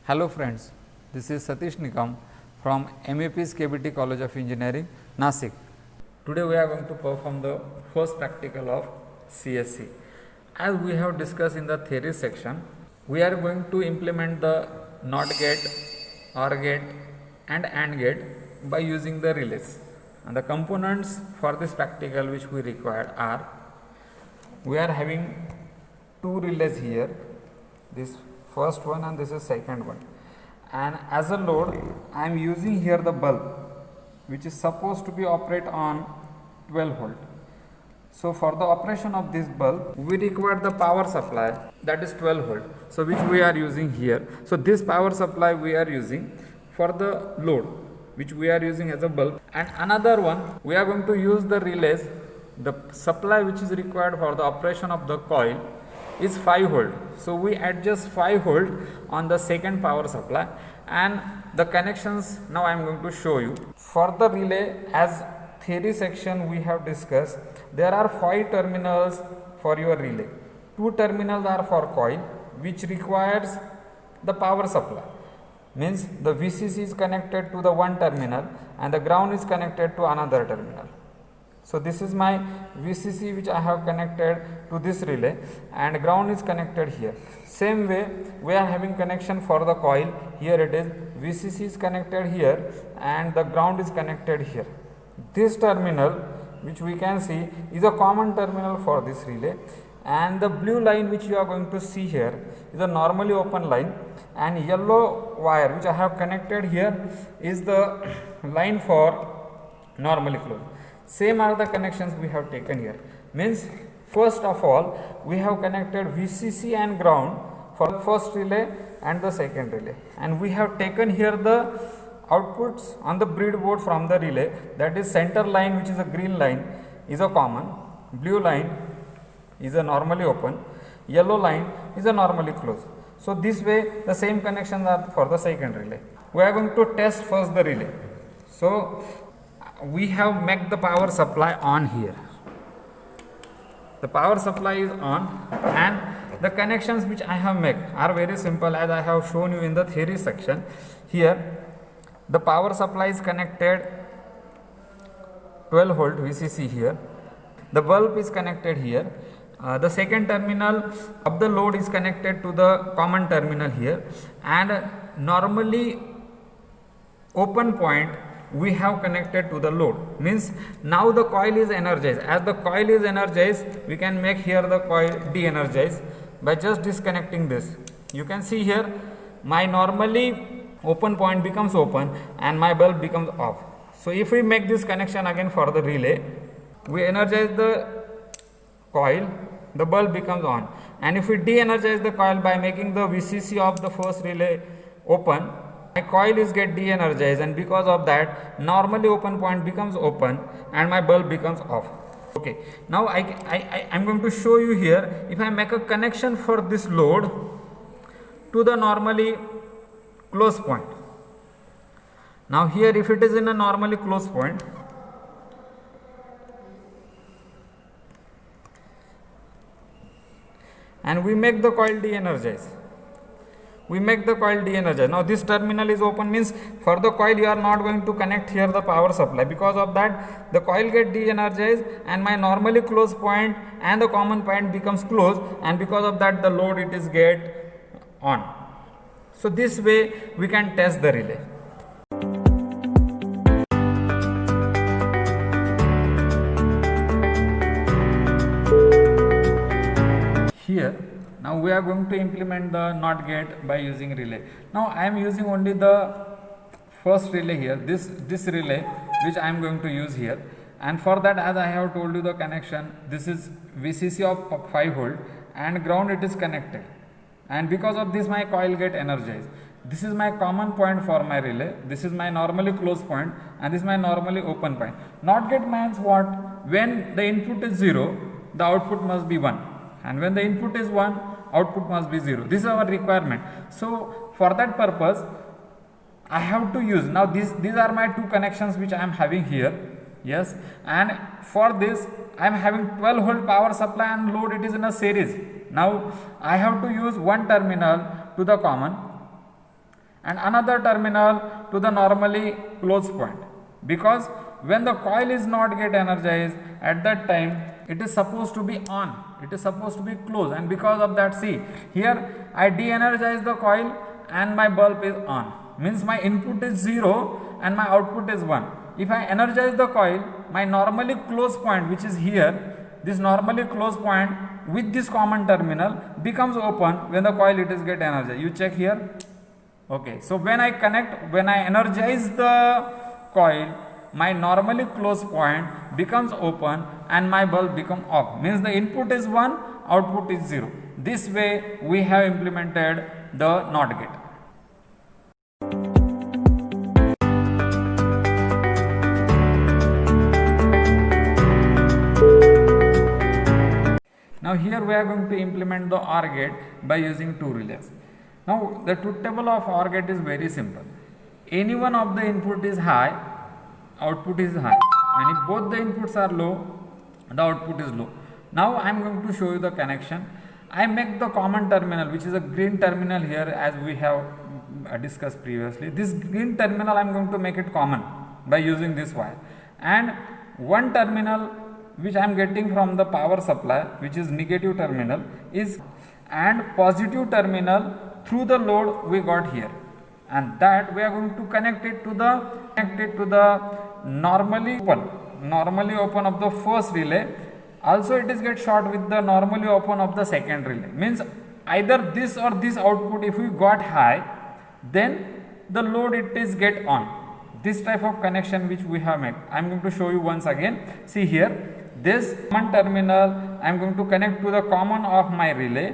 Hello friends, this is Satish Nikam from MEP's KBT College of Engineering, Nasik. Today we are going to perform the first practical of CSC. As we have discussed in the theory section, we are going to implement the NOT gate, OR gate and AND gate by using the relays. And the components for this practical which we required are, we are having two relays here, this first one and this is second one, and as a load I am using here the bulb which is supposed to be operate on 12 volt. So for the operation of this bulb we require the power supply, that is 12 volt, so which we are using here. So this power supply we are using for the load which we are using as a bulb, and another one we are going to use the relays. The supply which is required for the operation of the coil is 5 volt. So we adjust 5 volt on the second power supply, and the connections now I am going to show you. For the relay, as theory section we have discussed, there are 5 terminals for your relay. 2 terminals are for coil which requires the power supply, means the VCC is connected to the one terminal and the ground is connected to another terminal. So this is my VCC which I have connected to this relay and ground is connected here. Same way we are having connection for the coil. Here it is, VCC is connected here and the ground is connected here. This terminal which we can see is a common terminal for this relay, and the blue line which you are going to see here is a normally open line, and yellow wire which I have connected here is the line for normally closed. Same are the connections we have taken here. Means first of all we have connected VCC and ground for the first relay and the second relay, and we have taken here the outputs on the breadboard from the relay, that is center line which is a green line is a common, blue line is a normally open, yellow line is a normally closed. So this way the same connections are for the second relay. We are going to test first the relay. So we have made the power supply on here. The power supply is on, and the connections which I have made are very simple as I have shown you in the theory section. Here the power supply is connected 12 volt VCC here. The bulb is connected here. The second terminal of the load is connected to the common terminal here, and normally open point we have connected to the load. Means now the coil is energized. As the coil is energized, we can make here the coil de-energized by just disconnecting this. You can see here my normally open point becomes open and my bulb becomes off. So if we make this connection again for the relay, we energize the coil, the bulb becomes on, and if we de-energize the coil by making the VCC of the first relay open, my coil is get de-energized, and because of that normally open point becomes open and my bulb becomes off. Okay, now I am going to show you here, if I make a connection for this load to the normally close point. Now here if it is in a normally close point, and we make the coil de-energize. Now this terminal is open, means for the coil you are not going to connect here the power supply. Because of that the coil get de-energized and my normally closed point and the common point becomes closed, and because of that the load it is get on. So this way we can test the relay. Here now we are going to implement the NOT gate by using relay. Now I am using only the first relay here, this relay which I am going to use here, and for that, as I have told you the connection, this is VCC of 5 volt and ground it is connected, and because of this my coil get energized. This is my common point for my relay, this is my normally closed point, and this is my normally open point. NOT gate means what? When the input is 0, the output must be 1, and when the input is 1, output must be 0. This is our requirement. So for that purpose I have to use, now these are my two connections which I am having here. Yes, and for this I am having 12 volt power supply and load it is in a series. Now I have to use one terminal to the common and another terminal to the normally close point, because when the coil is not get energized at that time, it is supposed to be on, it is supposed to be closed, and because of that, see here I de-energize the coil and my bulb is on, means my input is 0 and my output is 1. If I energize the coil, my normally close point, which is here, this normally close point with this common terminal becomes open when the coil it is get energized. You check here. Okay, so when I energize the coil, my normally closed point becomes open and my bulb become off, means the input is 1, output is 0. This way we have implemented the NOT gate. Now here we are going to implement the OR gate by using two relays. Now the truth table of OR gate is very simple. Any one of the input is high, output is high, and if both the inputs are low, the output is low. Now I am going to show you the connection. I make the common terminal, which is a green terminal here, as we have discussed previously. This green terminal I am going to make it common by using this wire, and one terminal which I am getting from the power supply, which is negative terminal, is and positive terminal through the load we got here, and that we are going to connect it to the normally open of the first relay. Also it is get short with the normally open of the second relay, means either this or this output if we got high, then the load it is get on. This type of connection which we have made, I am going to show you once again. See here, this common terminal I am going to connect to the common of my relay,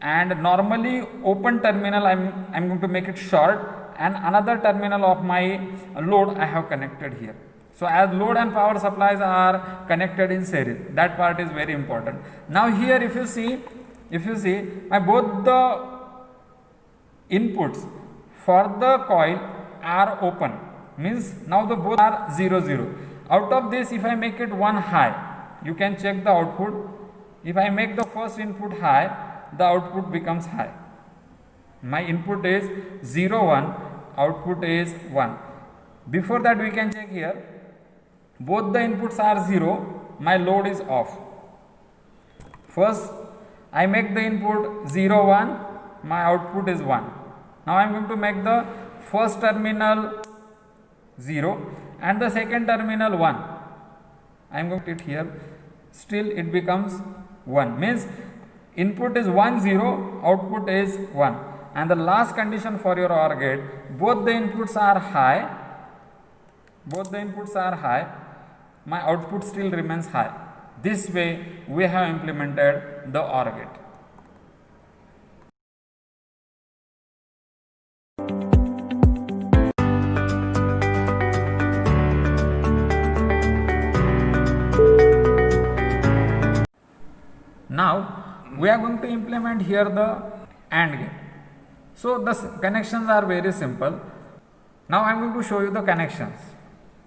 and normally open terminal I am going to make it short, and another terminal of my load I have connected here. So as load and power supplies are connected in series, that part is very important. Now here if you see my both the inputs for the coil are open, means now the both are 0 0. Out of this, if I make it one high, you can check the output. If I make the first input high, the output becomes high. My input is 0 1, output is 1. Before that we can check here, both the inputs are 0, my load is off. First I make the input 0 1, my output is 1. Now I am going to make the first terminal 0 and the second terminal 1. I am going to put it here, still it becomes 1, means input is 1 0, output is 1. And the last condition for your OR gate, both the inputs are high, my output still remains high. This way we have implemented the OR gate. Now we are going to implement here the AND gate. So the connections are very simple. Now I am going to show you the connections.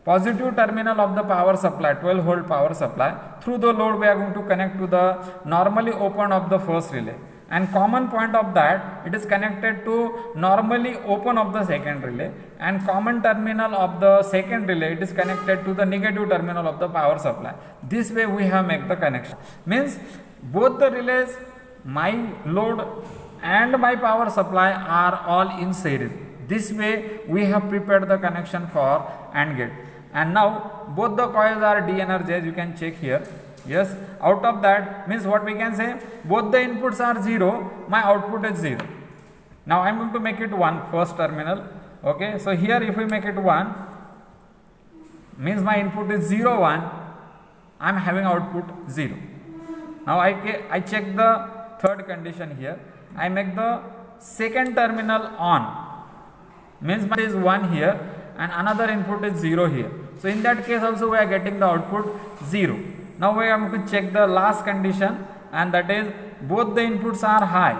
Positive terminal of the power supply, 12 volt power supply, through the load we are going to connect to the normally open of the first relay, and common point of that it is connected to normally open of the second relay, and common terminal of the second relay it is connected to the negative terminal of the power supply. This way we have make the connection, means both the relays, my load and my power supply are all in series. This way we have prepared the connection for AND gate. And now both the coils are de-energized, you can check here. Yes, out of that means what we can say, both the inputs are 0, my output is 0. Now I am going to make it 1, first terminal. Okay, so here if we make it 1, means my input is 0 1, I am having output 0. Now I check the third condition here. I make the second terminal on, means my is 1 here and another input is 0 here. So in that case also we are getting the output 0. Now we are going to check the last condition, and that is both the inputs are high.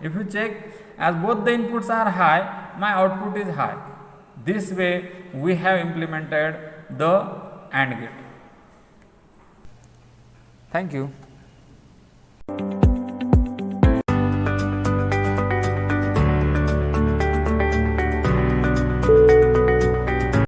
If you check, as both the inputs are high, my output is high. This way we have implemented the AND gate. Thank you.